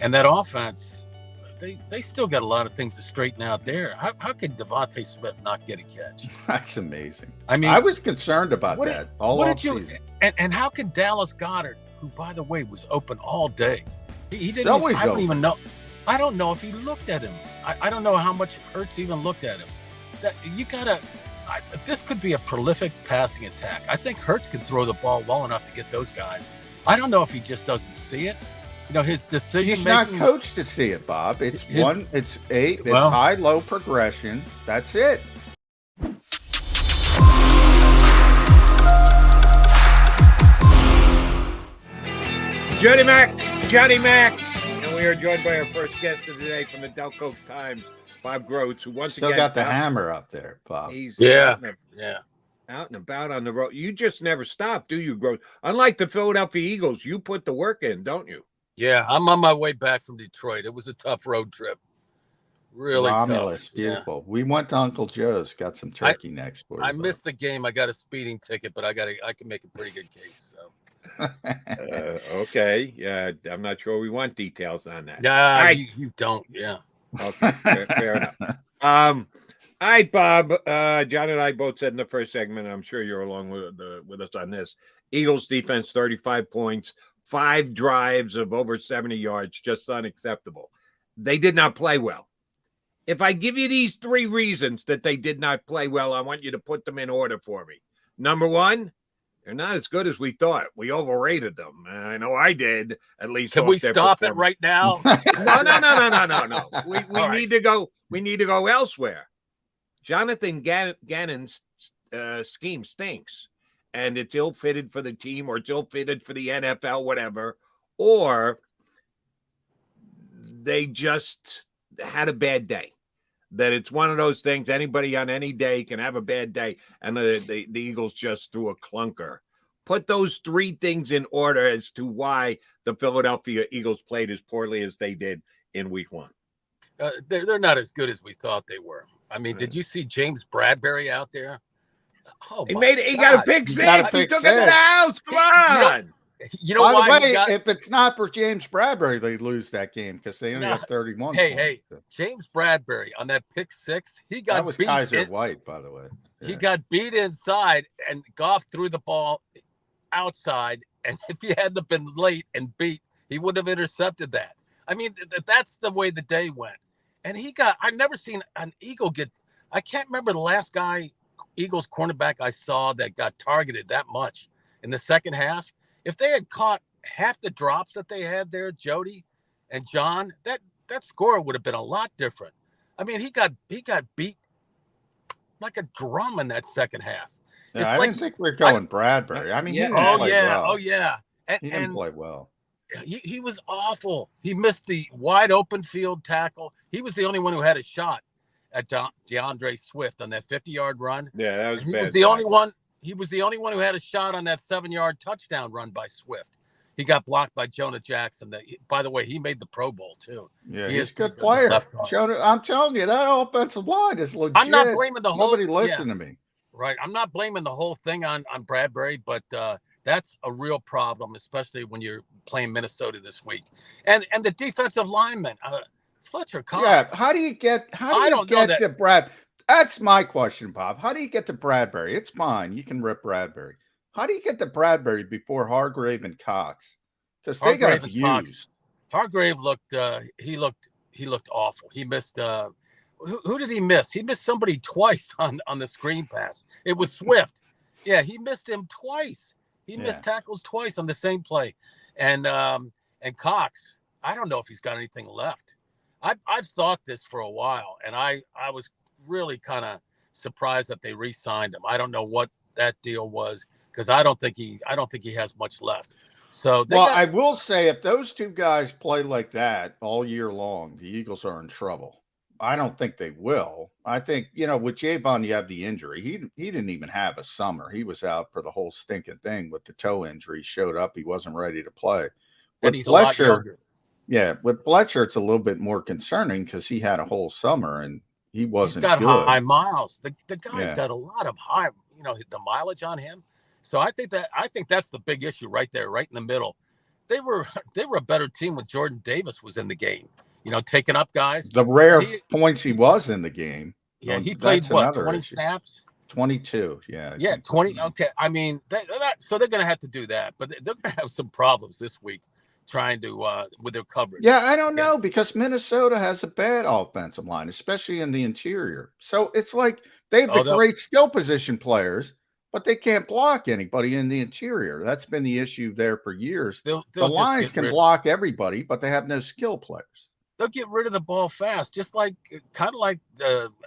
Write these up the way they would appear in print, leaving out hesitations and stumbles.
And that offense, they still got a lot of things to straighten out there. How could DeVonta Smith not get a catch? That's amazing. I mean, I was concerned about that all offseason. And how could Dallas Goedert, who, by the way, was open all day, he didn't. I don't even know. I don't know if he looked at him. I don't know how much Hurts even looked at him. This could be a prolific passing attack. I think Hurts can throw the ball well enough to get those guys. I don't know if he just doesn't see it. His decision. He's not coached to see it, Bob. It's high-low progression. That's it. Johnny Mac, and we are joined by our first guest of the day from the Delco Times, Bob Grotz, who once again got the hammer up there, Bob. He's out and about on the road. You just never stop, do you, Grotz? Unlike the Philadelphia Eagles, you put the work in, don't you? Yeah, I'm on my way back from Detroit. It was a tough road trip. Really Romulus, tough. Beautiful. Yeah. We went to Uncle Joe's, got some turkey next for you. I missed the game. I got a speeding ticket, but I can make a pretty good case. So. Okay. Yeah, I'm not sure we want details on that. Nah, you don't. Yeah. Okay. Fair enough. All right, Bob. John and I both said in the first segment, I'm sure you're along with us on this. Eagles defense, 35 points, 5 drives of over 70 yards, just unacceptable. They did not play well. If I give you these 3 reasons that they did not play well, I want you to put them in order for me. Number 1, they're not as good as we thought. We overrated them. I know I did, at least. Can we stop it right now? No. We need to go. We need to go elsewhere. Jonathan Gannon's scheme stinks, and it's ill-fitted for the team, or it's ill-fitted for the NFL, whatever. Or they just had a bad day. That it's one of those things, anybody on any day can have a bad day, and the Eagles just threw a clunker. Put those 3 things in order as to why the Philadelphia Eagles played as poorly as they did in week 1. They're not as good as we thought they were. I mean, did you see James Bradbury out there? Oh, he got a big six. He took it to the house. Come on. You know why? By the way, if it's not for James Bradbury, they lose that game because they only have 31 points. Hey, James Bradbury on that pick 6, that was Kaiser White, by the way. Yeah. He got beat inside, and Goff threw the ball outside, and if he hadn't been late and beat, he would have intercepted that. I mean, that's the way the day went. And I've never seen an Eagle I can't remember the last Eagles cornerback I saw that got targeted that much in the second half. If they had caught half the drops that they had there, Jody and John, that score would have been a lot different. I mean, he got beat like a drum in that second half. Yeah, I didn't think we were going Bradbury. I mean, he didn't play well. Oh, yeah. He didn't play well. He was awful. He missed the wide open field tackle. He was the only one who had a shot at DeAndre Swift on that 50-yard run. Yeah, that was bad. He was the only one. He was the only one who had a shot on that 7-yard touchdown run by Swift. He got blocked by Jonah Jackson. By the way, he made the Pro Bowl too. Yeah, he's a good player. I'm telling you, that offensive line is legit. I'm not blaming the whole. Nobody listen to me. Right, I'm not blaming the whole thing on Bradbury, but that's a real problem, especially when you're playing Minnesota this week. And the defensive lineman, Fletcher Cox. Yeah, how do you get to Brad? That's my question, Bob. How do you get to Bradbury? It's fine. You can rip Bradbury. How do you get to Bradbury before Hargrave and Cox? Because they got abused. Hargrave looked he looked awful. He missed who did he miss? He missed somebody twice on the screen pass. It was Swift. Yeah, he missed him twice. He missed tackles twice on the same play. And Cox, I don't know if he's got anything left. I've thought this for a while, and I was really kind of surprised that they re-signed him. I don't know what that deal was, because I don't think he has much left. So I will say, if those 2 guys play like that all year long, the Eagles are in trouble. I don't think they will. I think, with Javon, you have the injury. He didn't even have a summer. He was out for the whole stinking thing with the toe injury. Showed up, he wasn't ready to play. And he's Fletcher, a lot younger. Yeah, with Fletcher, it's a little bit more concerning because he had a whole summer and he wasn't good. He's got good. high miles. The guy's got a lot of high, the mileage on him. So I think that's the big issue right there, right in the middle. they were a better team when Jordan Davis was in the game. Taking up guys. The rare points he was in the game. Yeah, he played what, 20 issue. snaps? 22, yeah. Yeah, 20. Okay, I mean, so they're going to have to do that, but they're going to have some problems this week trying to with their coverage. Yeah, I don't know, because Minnesota has a bad offensive line, especially in the interior. So it's like they have the great skill position players, but they can't block anybody in the interior. That's been the issue there for years. The Lions can block everybody, but they have no skill players. They'll get rid of the ball fast, just like kind of like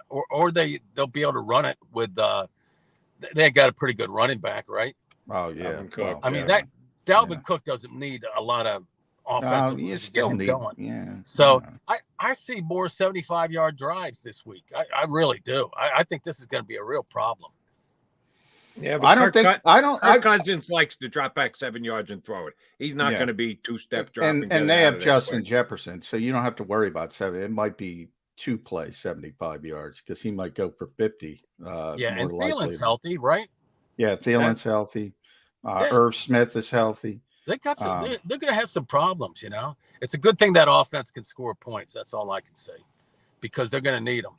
or they'll be able to run it with they got a pretty good running back, right? Oh yeah. I mean that Dalvin Cook doesn't need a lot of offensive. You still need going. Yeah. So I see more 75-yard drives this week. I really do. I think this is going to be a real problem. Yeah, but Kirk Cousins likes to drop back 7 yards and throw it. He's not going to be two-step dropping. And they have Justin Jefferson, so you don't have to worry about 7. It might be 2 plays, 75 yards, because he might go for 50. And Thielen's healthy, right? Yeah, Thielen's healthy. Irv Smith is healthy. They got some. They're going to have some problems. It's a good thing that offense can score points. That's all I can say, because they're going to need them.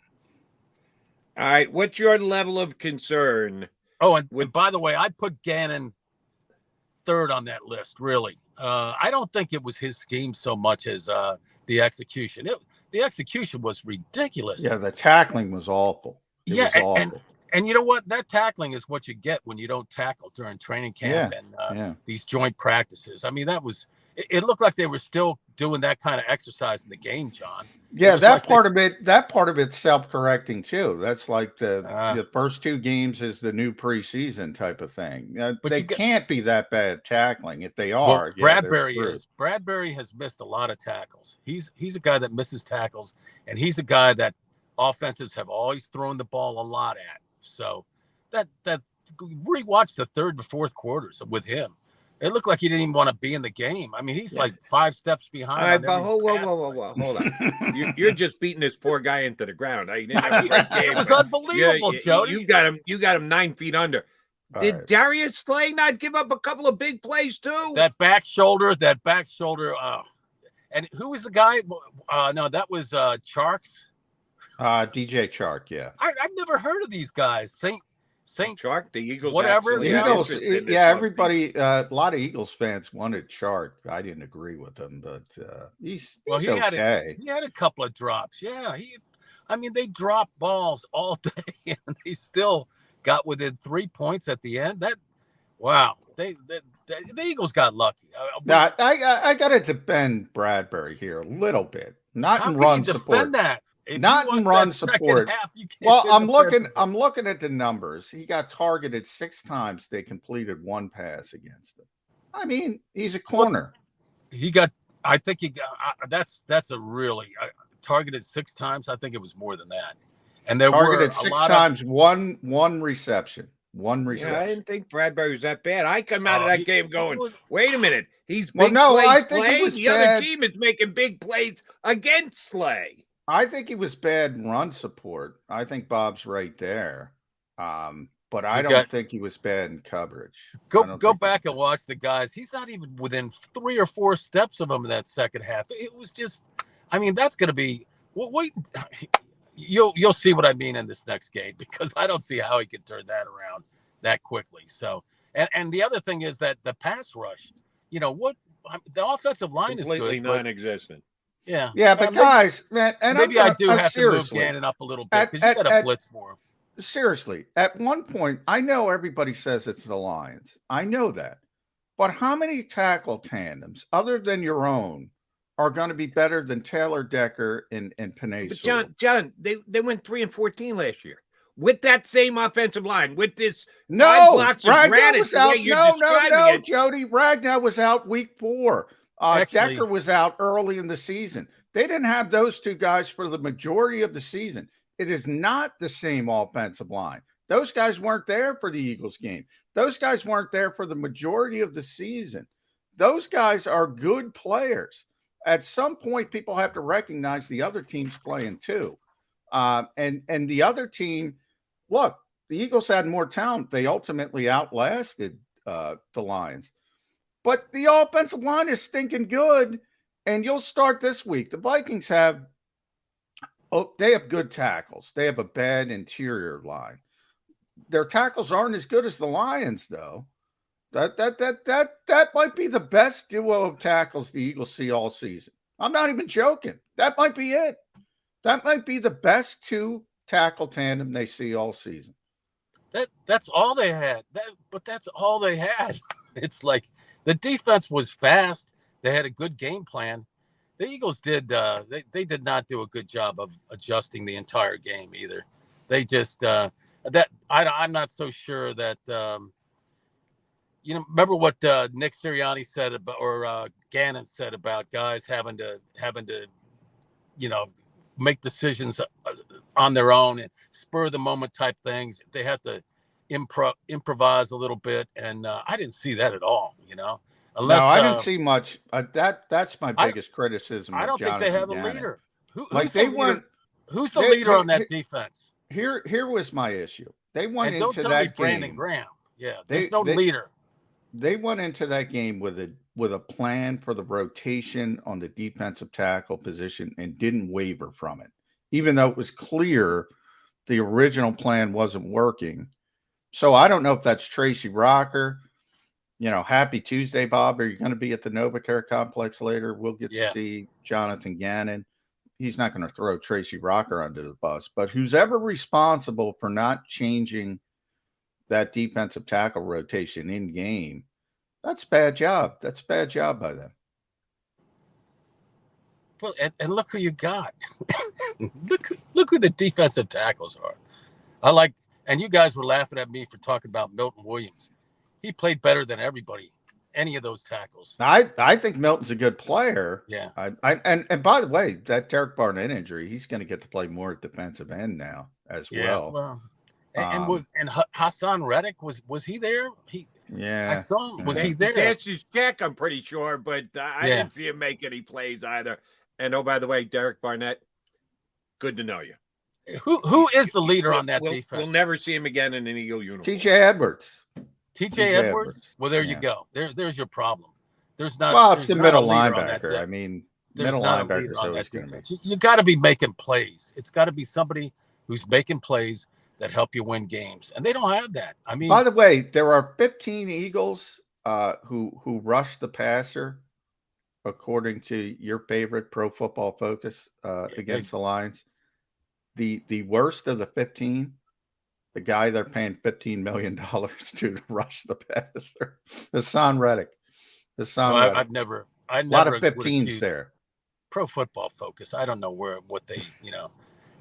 All right, what's your level of concern? Oh, and by the way, I'd put Gannon third on that list, really. I don't think it was his scheme so much as the execution. The execution was ridiculous. Yeah, the tackling was awful. It was awful. And you know what? That tackling is what you get when you don't tackle during training camp and these joint practices. I mean, it looked like they were still doing that kind of exercise in the game, John. Yeah, that part of it's self-correcting too. That's like the first 2 games is the new preseason type of thing. But they can't be that bad tackling. If they are, Bradbury is. Bradbury has missed a lot of tackles. He's a guy that misses tackles, and he's a guy that offenses have always thrown the ball a lot at. So that rewatch the third and fourth quarters with him. It looked like he didn't even want to be in the game. I mean, he's like 5 steps behind. All right, but whoa. Hold on. You're just beating this poor guy into the ground. He didn't have a great game. It was unbelievable, Jody. You got him 9 feet under. Did Darius Slay not give up a couple of big plays too? That back shoulder. And who was the guy? No, that was Charks. DJ Chark, yeah. I've never heard of these guys. Saint Chark, the Eagles. Whatever. The Eagles, everybody, a lot of Eagles fans wanted Chark. I didn't agree with him, but he's okay. He had a couple of drops. Yeah, they dropped balls all day, and they still got within 3 points at the end. The Eagles got lucky. I got to defend Bradbury here a little bit. Not in run support. Defend that. Not in run support. Well, I'm looking at the numbers. He got targeted 6 times. They completed 1 pass against him. I mean, he's a corner. I think he got. That's a really targeted 6 times. I think it was more than that. And there targeted were 6 times. One reception. One reception. Yeah, I didn't think Bradbury was that bad. I come out of that game going, wait a minute. He's big plays. I think Slay. The other team is making big plays against Slay. I think he was bad in run support. I think Bob's right there. But I don't think he was bad in coverage. Go back and watch the guys. He's not even within 3 or 4 steps of him in that second half. It was just, that's going to be. Wait, you'll see what I mean in this next game, because I don't see how he can turn that around that quickly. So, and the other thing is that the pass rush. The offensive line is completely non-existent. Yeah, but guys, man, and maybe I do have to move Gannon up a little bit, because you got to blitz for him. Seriously, at one point, I know everybody says it's the Lions. I know that. But how many tackle tandems, other than your own, are going to be better than Taylor Decker and Panay? But John, they went 3-14 last year with that same offensive line. With this Ragnar was out. No, Jody. Ragnar was out week 4. Decker was out early in the season. They didn't have those 2 guys for the majority of the season. It is not the same offensive line. Those guys weren't there for the Eagles game. Those guys weren't there for the majority of the season. Those guys are good players. At some point, people have to recognize the other team's playing too. And the other team, look, the Eagles had more talent. They ultimately outlasted the Lions. But the offensive line is stinking good, and you'll start this week. The Vikings have they have good tackles. They have a bad interior line. Their tackles aren't as good as the Lions, though. That might be the best duo of tackles the Eagles see all season. I'm not even joking. That might be it. That might be the best two tackle tandem they see all season. That's all they had. But that's all they had. It's like the defense was fast. They had a good game plan. The Eagles did. They did not do a good job of adjusting the entire game either. They just I'm not so sure that. Remember what Nick Sirianni said about, or Gannon said about guys having to, make decisions on their own and spur the moment type things. They have to improvise a little bit, and I didn't see that at all. Unless, no, I didn't see much. That's my biggest criticism. I don't think they have a leader. Who's the leader on that defense? Here was my issue. They went into that game. Brandon Graham. Yeah, there's no leader. They went into that game with a plan for the rotation on the defensive tackle position and didn't waver from it, even though it was clear the original plan wasn't working. So I don't know if that's Tracy Rocker. Happy Tuesday, Bob. Are you going to be at the NovaCare complex later? We'll get to see Jonathan Gannon. He's not going to throw Tracy Rocker under the bus, but who's ever responsible for not changing that defensive tackle rotation in game, that's a bad job. That's a bad job by them. Well, and look who you got. look who the defensive tackles are. And you guys were laughing at me for talking about Milton Williams. He played better than everybody, any of those tackles. I think Milton's a good player. Yeah. And by the way, that Derek Barnett injury, he's going to get to play more at defensive end now as well. And Hassan Reddick, was he there? I saw him. Was he there? That's his check, I'm pretty sure, but I didn't see him make any plays either. And by the way, Derek Barnett, good to know you. Who is the leader on that defense? We'll never see him again in an Eagle uniform. TJ Edwards. TJ Edwards? Well, there you go. There's your problem. There's not. Well, it's the middle linebacker. I mean, middle linebacker is always going to be. You got to be making plays. It's got to be somebody who's making plays that help you win games, and they don't have that. I mean, by the way, there are 15 Eagles who rush the passer, according to your favorite Pro Football Focus against the Lions. The worst of the 15. The guy they're paying $15 million to rush the passer, Hassan Reddick. I've never. A lot of 15s there. Pro Football Focus. I don't know what they,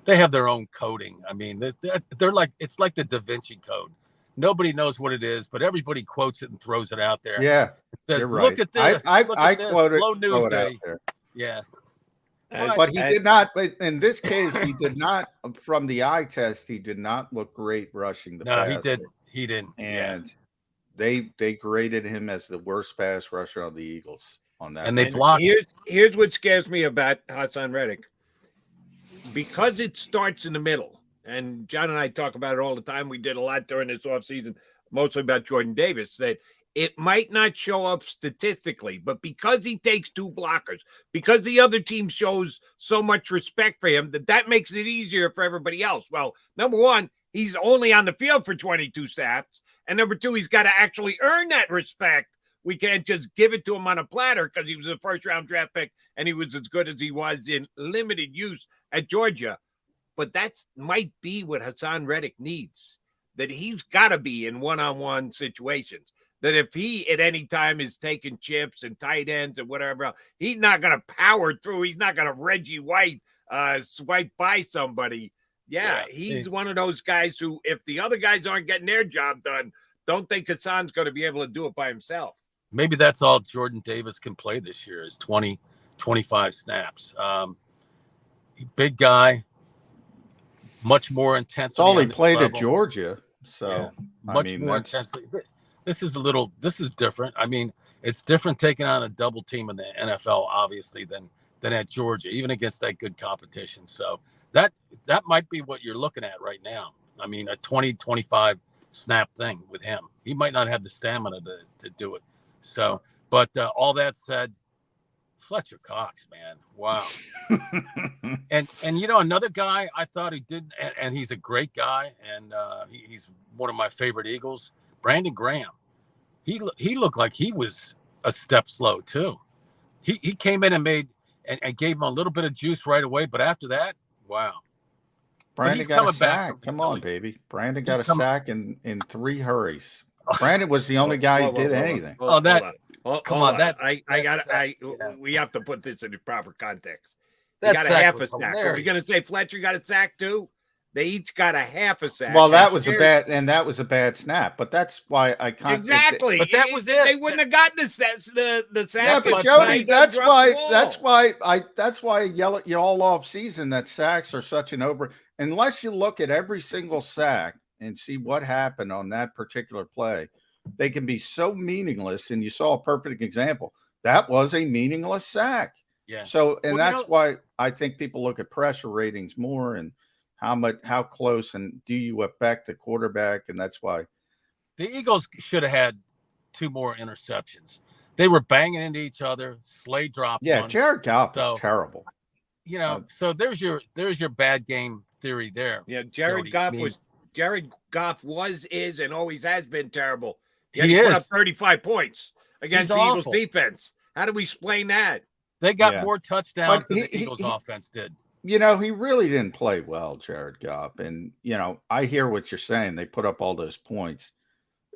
they have their own coding. I mean, they're like, it's like the Da Vinci Code. Nobody knows what it is, but everybody quotes it and throws it out there. Yeah, says, you're right. Look at this. I this. quote it. Slow news day. Yeah. But he did not. But in this case, he did not. From the eye test, he did not look great rushing the passer. No, he didn't. He didn't. And they graded him as the worst pass rusher on the Eagles on that. And they blocked. Here's what scares me about Hassan Reddick. Because it starts in the middle, and John and I talk about it all the time. We did a lot during this offseason, mostly about Jordan Davis, that it might not show up statistically, but because he takes two blockers, because the other team shows so much respect for him, that makes it easier for everybody else. Well, number one, he's only on the field for 22 snaps. And number two, he's got to actually earn that respect. We can't just give it to him on a platter because he was a first-round draft pick and he was as good as he was in limited use at Georgia. But that might be what Hassan Reddick needs, that he's got to be in one-on-one situations. That if he at any time is taking chips and tight ends and whatever else, he's not going to power through. He's not going to Reggie White swipe by somebody. Yeah, he's one of those guys who, if the other guys aren't getting their job done, don't think Hassan's going to be able to do it by himself. Maybe that's all Jordan Davis can play this year is 20, 25 snaps. Big guy, much more intensity. It's all he played at Georgia. So much more intensity. This is different. I mean, it's different taking on a double team in the NFL, obviously, than at Georgia, even against that good competition. So that might be what you're looking at right now. I mean, a 20, 25 snap thing with him. He might not have the stamina to do it. So, But all that said, Fletcher Cox, man, wow. and another guy I thought he did, and he's a great guy, and he's one of my favorite Eagles, Brandon Graham. He looked like he was a step slow too. He came in and made and gave him a little bit of juice right away, but after that, wow. Brandon got a sack. Come on, baby. Brandon got a sack in 3 hurries. Brandon was the only guy who did anything. Come on. We have to put this in the proper context. He got a half a sack. Are we going to say Fletcher got a sack too? They each got a half a sack. Well, that was a bad snap. But that's why I can't. Exactly. But that was it. They wouldn't have gotten the sack. Yeah, but Jody, that's why I yell at you all off season that sacks are such an unless you look at every single sack and see what happened on that particular play, they can be so meaningless. And you saw a perfect example. That was a meaningless sack. Yeah. So, and that's why I think people look at pressure ratings more and how close and do you affect the quarterback? And that's why the Eagles should have had 2 more interceptions. They were banging into each other. Slade dropped. Yeah, one. Jared Goff is terrible. So there's your bad game theory there. Yeah, Jared Goff is, and always has been terrible. He put up 35 points against the awful. Eagles defense. How do we explain that? They got more touchdowns than the Eagles offense did. He really didn't play well, Jared Goff. And, I hear what you're saying. They put up all those points.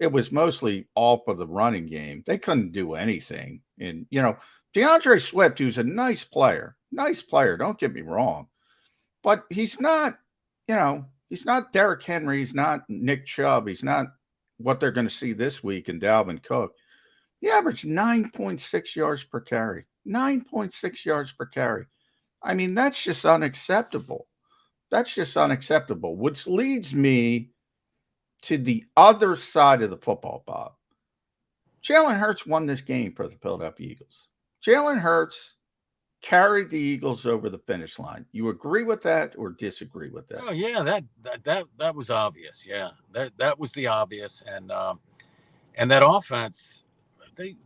It was mostly off of the running game. They couldn't do anything. And, DeAndre Swift, who's a nice player. Don't get me wrong. But he's not, he's not Derrick Henry. He's not Nick Chubb. He's not what they're going to see this week in Dalvin Cook. He averaged 9.6 yards per carry. 9.6 yards per carry. I mean, that's just unacceptable. Which leads me to the other side of the football, Bob. Jalen Hurts won this game for the Philadelphia Eagles. Jalen Hurts carried the Eagles over the finish line. You agree with that or disagree with that? Oh yeah, that was obvious. Yeah, that was the obvious, and that offense.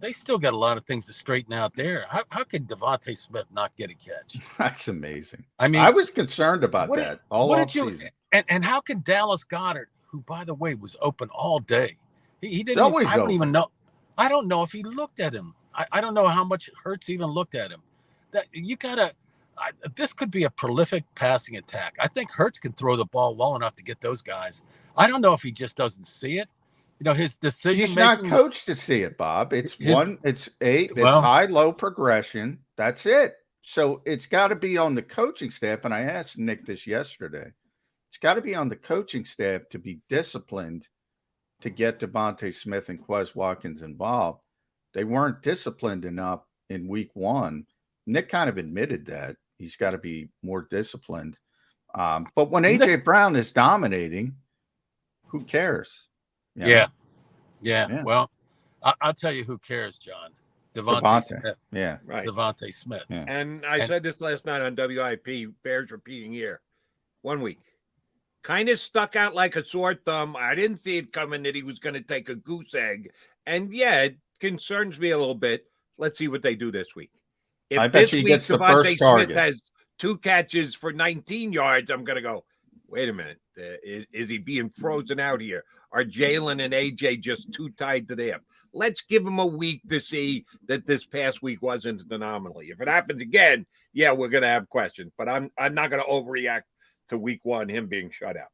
They still got a lot of things to straighten out there. How could DeVonta Smith not get a catch? That's amazing. I mean, I was concerned about that all offseason. And how could Dallas Goedert, who by the way was open all day, he didn't. I don't even know. I don't know if he looked at him. I don't know how much Hurts even looked at him. That you gotta. This could be a prolific passing attack. I think Hurts can throw the ball well enough to get those guys. I don't know if he just doesn't see it. His decision. He's not coached to see it, Bob. It's high-low progression. That's it. So it's got to be on the coaching staff. And I asked Nick this yesterday. It's got to be on the coaching staff to be disciplined to get DeVonta Smith and Quez Watkins involved. They weren't disciplined enough in week 1. Nick kind of admitted that. He's got to be more disciplined. But when A.J. Brown is dominating, who cares? Yeah. Well, I'll tell you who cares, John. DeVonta Smith. Yeah, right. DeVonta Smith. Yeah. And I said this last night on WIP, bears repeating here. 1 week. Kind of stuck out like a sore thumb. I didn't see it coming that he was going to take a goose egg. And yeah, it concerns me a little bit. Let's see what they do this week. If this week DeVonta Smith has 2 catches for 19 yards, I'm going to go, wait a minute. Is he being frozen out here? Are Jalen and AJ just too tied to the hip? Let's give him a week to see that this past week wasn't an anomaly. If it happens again, yeah, we're going to have questions. But I'm not going to overreact to week 1, him being shut out.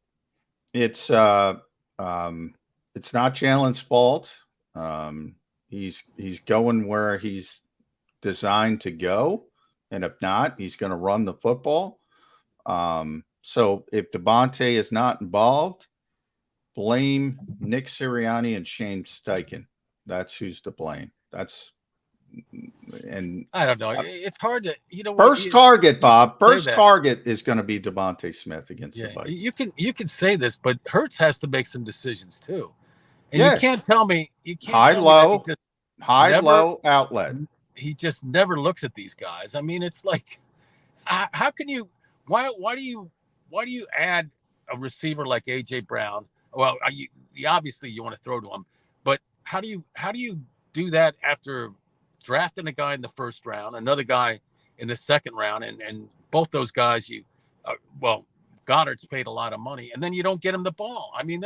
It's not Jalen's fault. He's going where he's designed to go, and if not, he's going to run the football. So if DeVonta is not involved, blame Nick Sirianni and Shane Steichen. That's who's to blame. And I don't know. It's hard to, First target, Bob. First target is going to be DeVonta Smith against the Vikings. You can say this, but Hurts has to make some decisions too. And you can't tell me low outlet. He just never looks at these guys. I mean, it's like, how can you? Why do you add a receiver like AJ Brown? Well, you obviously you want to throw to him, but how do you do that after drafting a guy in the first round, another guy in the second round, and both those guys Goddard's paid a lot of money, and then you don't get him the ball. I mean,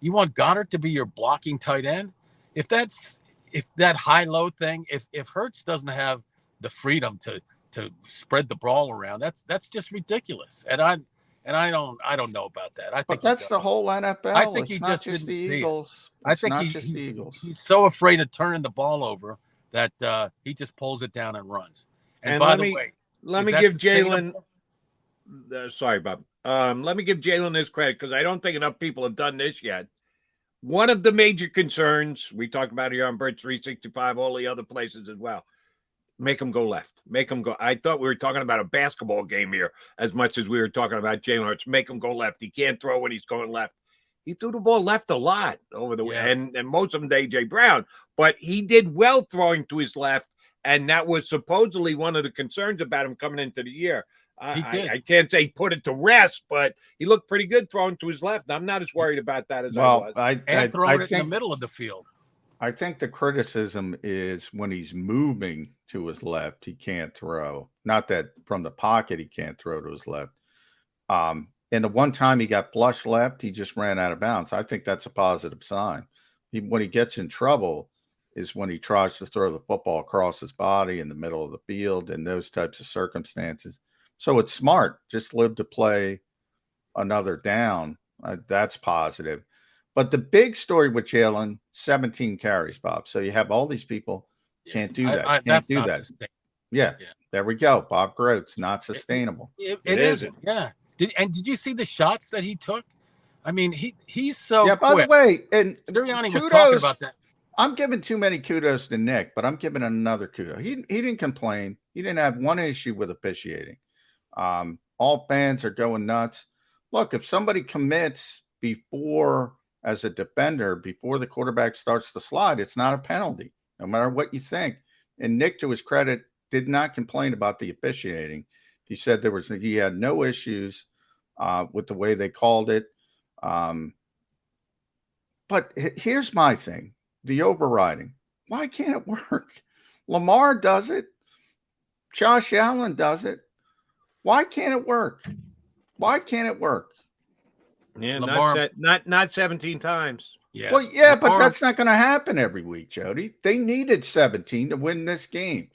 you want Goddard to be your blocking tight end. If that high-low thing, if Hurts doesn't have the freedom to spread the ball around, that's just ridiculous. And I don't know about that. I think But that's the whole NFL. I think it's he not just the didn't see Eagles. I It's think not just the Eagles. he's so afraid of turning the ball over that he just pulls it down and runs. And by the way, let me give Jalen. Sorry, Bob. Let me give Jalen his credit because I don't think enough people have done this yet. One of the major concerns we talk about here on Birds 365, all the other places as well. Make him go left. Make him go. I thought we were talking about a basketball game here as much as we were talking about Jalen Hurts. Make him go left. He can't throw when he's going left. He threw the ball left a lot over the and most of them to A.J. Brown, but he did well throwing to his left, and that was supposedly one of the concerns about him coming into the year. I can't say put it to rest, but he looked pretty good throwing to his left. I'm not as worried about that as I was. And throwing it in the middle of the field. I think the criticism is when he's moving to his left, he can't throw. Not that from the pocket he can't throw to his left. And the one time he got flush left, he just ran out of bounds. I think that's a positive sign. When he gets in trouble is when he tries to throw the football across his body in the middle of the field and those types of circumstances. So it's smart. Just live to play another down. That's positive. But the big story with Jalen, 17 carries, Bob. So you have all these people can't do that. Can't do that. Yeah, there we go. Bob Grotz, not sustainable. It isn't. Yeah. Did you see the shots that he took? I mean, he's so quick. By the way, and Sirianni was talking about that. I'm giving too many kudos to Nick, but I'm giving another kudos. He didn't complain. He didn't have one issue with officiating. All fans are going nuts. Look, if somebody commits before as a defender, before the quarterback starts to slide, it's not a penalty, no matter what you think. And Nick, to his credit, did not complain about the officiating. He said he had no issues with the way they called it. But here's my thing, the overriding. Why can't it work? Lamar does it. Josh Allen does it. Why can't it work? Why can't it work? Yeah, Lamar, not 17 times. Yeah. Well, yeah, Lamar, but that's not going to happen every week, Jody. They needed 17 to win this game.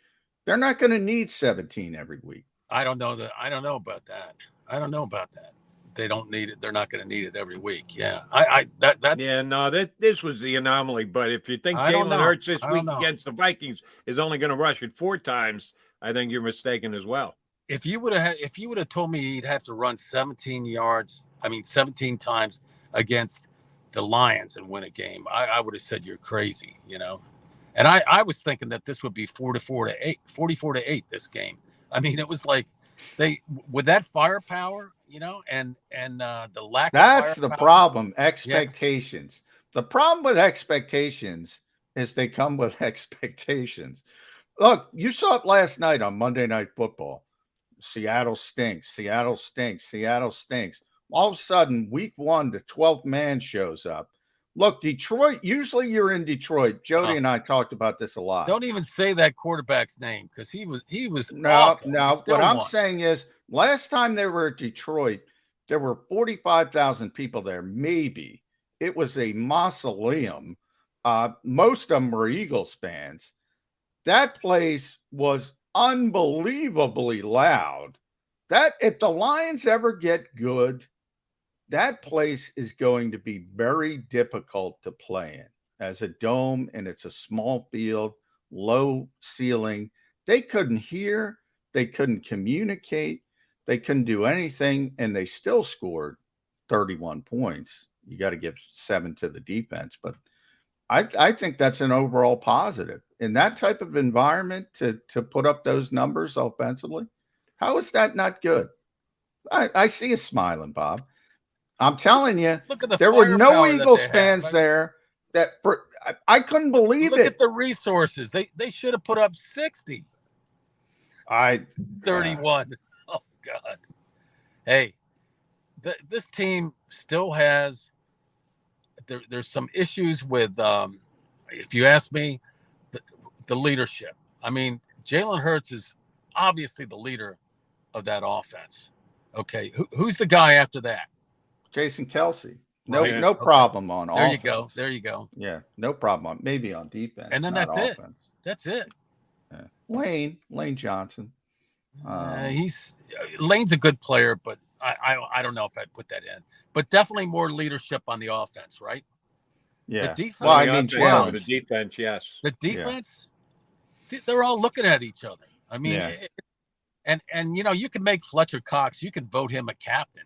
They're not going to need 17 every week. I don't know about that. They don't need it. They're not going to need it every week. Yeah. This was the anomaly. But if you think Jalen Hurts this week against the Vikings is only going to rush it 4 times, I think you're mistaken as well. If you would have told me he'd have to run 17 times against the Lions and win a game, I would have said you're crazy, you know. And I was thinking that this would be 44 to 8 this game. I mean, it was like with that firepower, you know, and the lack of firepower. That's the problem. Expectations. Yeah. The problem with expectations is they come with expectations. Look, you saw it last night on Monday Night Football. Seattle stinks. Seattle stinks. Seattle stinks. All of a sudden, week 1, the 12th man shows up. Look, Detroit, usually you're in Detroit. Jody and I talked about this a lot. Don't even say that quarterback's name because he was awful. No, what I'm saying is last time they were at Detroit, there were 45,000 people there, maybe. It was a mausoleum. Most of them were Eagles fans. That place was unbelievably loud. That if the Lions ever get good, that place is going to be very difficult to play in as a dome, and it's a small field, low ceiling. They couldn't hear, they couldn't communicate, they couldn't do anything, and they still scored 31 points. You got to give 7 to the defense, but I think that's an overall positive. In that type of environment to put up those numbers offensively, how is that not good? I see you smiling, Bob. I'm telling you, there were no Eagles fans there I couldn't believe it. Look at the resources. They should have put up 60. 31. Oh, God. Hey, this team still has there's some issues with, if you ask me, the leadership. I mean, Jalen Hurts is obviously the leader of that offense. Okay, who's the guy after that? Jason Kelsey. Right. No problem on There offense. you go. There you go. Yeah, no problem on maybe on defense. And then not that's offense. it. That's it. Yeah. Lane Johnson. Lane's a good player, but I don't know if I'd put that in. But definitely more leadership on the offense, right? Yeah. The defense, well, I mean, the defense, yes. The defense, they're all looking at each other. I mean, yeah. and you can make Fletcher Cox, you can vote him a captain,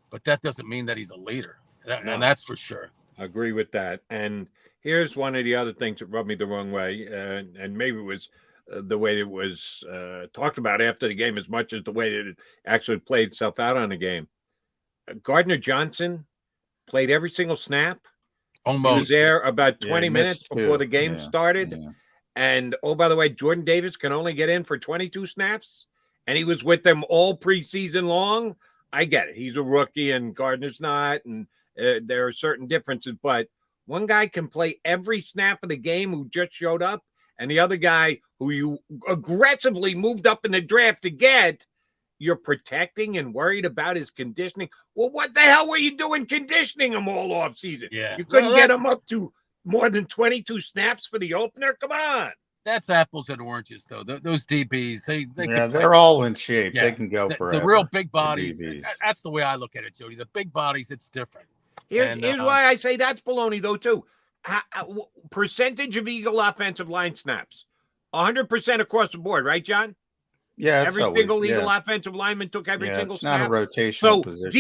but that doesn't mean that he's a leader. And that's for sure. I agree with that. And here's one of the other things that rubbed me the wrong way, and maybe it was the way it was talked about after the game as much as the way that it actually played itself out on the game. Gardner Johnson played every single snap. Almost. He was there about 20 minutes before the game started. Yeah. And, oh, by the way, Jordan Davis can only get in for 22 snaps, and he was with them all preseason long. I get it. He's a rookie, and Gardner's not, and there are certain differences. But one guy can play every snap of the game who just showed up, and the other guy who you aggressively moved up in the draft to get, you're protecting and worried about his conditioning. Well, what the hell were you doing conditioning him all off season? Yeah. You couldn't get him up to more than 22 snaps for the opener? Come on. That's apples and oranges, though. Those DBs, they're all in shape. Yeah. They can go forever. The real big bodies. That's the way I look at it, Jody. The big bodies, it's different. Here's why I say that's baloney, though, too. Percentage of Eagle offensive line snaps. 100% across the board, right, John? Yeah, every single Eagle offensive lineman took every single snap. Not a rotational position.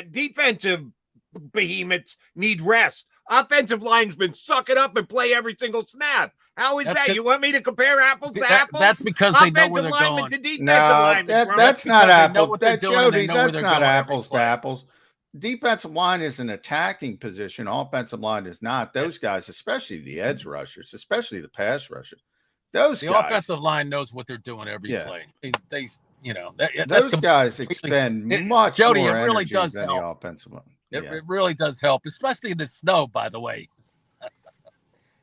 Defensive behemoths need rest. Offensive linesmen suck it up and play every single snap. How is that? You want me to compare apples to apples? That's because they know where they're going. To defensive linemen, that's not apples. Jody, that's not apples to apples. Defensive line is an attacking position. Offensive line is not. Those guys, especially the edge rushers, especially the pass rushers, the offensive line knows what they're doing every play. Those guys expend much more energy than the offensive line. It really does help, especially in the snow, by the way.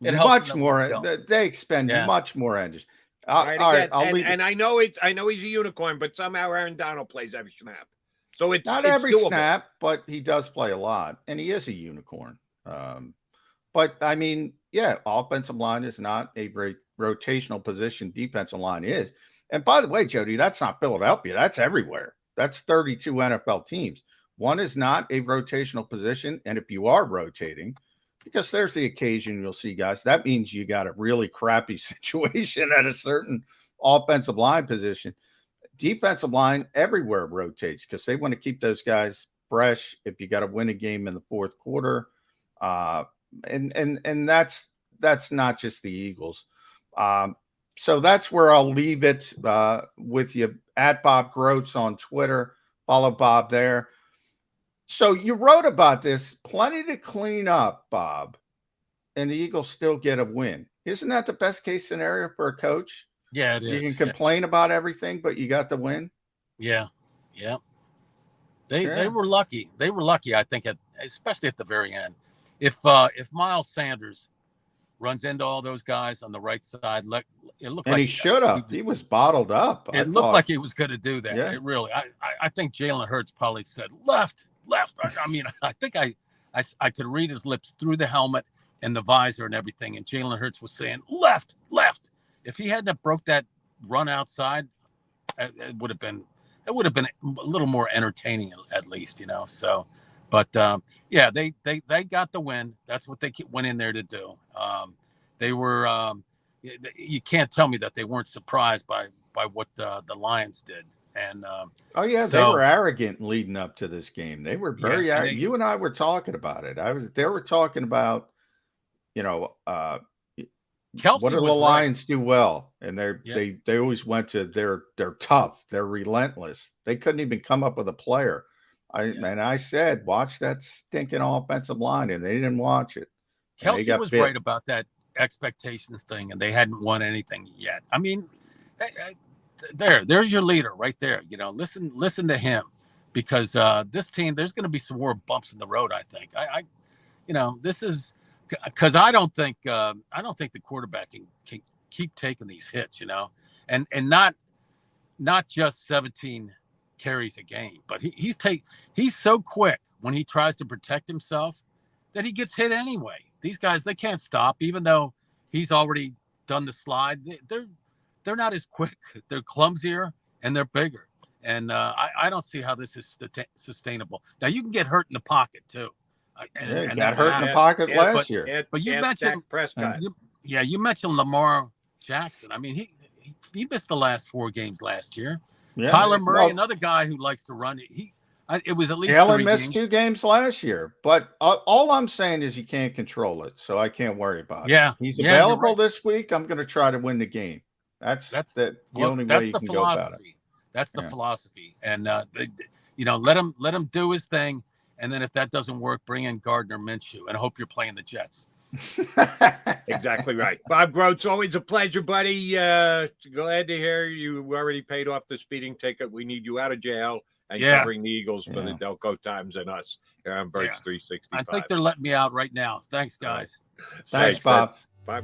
Much more. They expend much more energy. All right, and I know he's a unicorn, but somehow Aaron Donald plays every snap. So it's not every snap, but he does play a lot, and he is a unicorn. But I mean, offensive line is not a rotational position. Defensive line is. And by the way, Jody, that's not Philadelphia. That's everywhere. That's 32 NFL teams. One is not a rotational position. And if you are rotating, because there's the occasion you'll see guys, that means you got a really crappy situation at a certain offensive line position. Defensive line everywhere rotates because they want to keep those guys fresh. If you got to win a game in the fourth quarter, and that's not just the Eagles. So that's where I'll leave it with you at Bob Grotz on Twitter. Follow Bob there. So you wrote about this, plenty to clean up, Bob, and the Eagles still get a win. Isn't that the best case scenario for a coach? Yeah, it is. You can complain about everything, but you got the win. Yeah. They were lucky. They were lucky, I think, especially at the very end. If Miles Sanders runs into all those guys on the right side, it looked like he should have. He was bottled up. It looked like he was going to do that. Yeah. It really. I think Jalen Hurts probably said left. I mean, I think I could read his lips through the helmet and the visor and everything. And Jalen Hurts was saying left. If he hadn't broke that run outside, it would have been a little more entertaining at least, So, but they got the win. That's what they went in there to do. They were. You can't tell me that they weren't surprised by what the Lions did. And they were arrogant leading up to this game. They were very arrogant. You and I were talking about it. They were talking about, Kelsey, what do the Lions do well? And they always went to they're tough, they're relentless. They couldn't even come up with a player. And I said, watch that stinking offensive line, and they didn't watch it. Kelsey was right about that expectations thing, and they hadn't won anything yet. I mean, there's your leader right there. Listen to him, because this team, there's going to be some more bumps in the road. I think. This is because I don't think the quarterback keep taking these hits, and not just 17 carries a game, but he's so quick when he tries to protect himself that he gets hit anyway. These guys, they can't stop, even though he's already done the slide. They're not as quick. They're clumsier and they're bigger. And I don't see how this is sustainable. Now you can get hurt in the pocket too. And got hurt in the pocket last year. But you mentioned Prescott. You mentioned Lamar Jackson. I mean, he missed the last 4 games last year. Yeah. Kyler Murray, another guy who likes to run. It was at least Jalen missed 2 games last year. But all I'm saying is you can't control it, so I can't worry about it. Yeah, he's available this week. I'm going to try to win the game. That's the only way you can go about it. That's the philosophy, and let him do his thing, and then if that doesn't work, bring in Gardner Minshew, and I hope you're playing the Jets. Exactly right. Bob Grotz, always a pleasure, buddy. Glad to hear you already paid off the speeding ticket. We need you out of jail and covering the Eagles for the Delco Times and us here on Birds 365. I think they're letting me out right now. Thanks, guys. Thanks, Bob. Bye.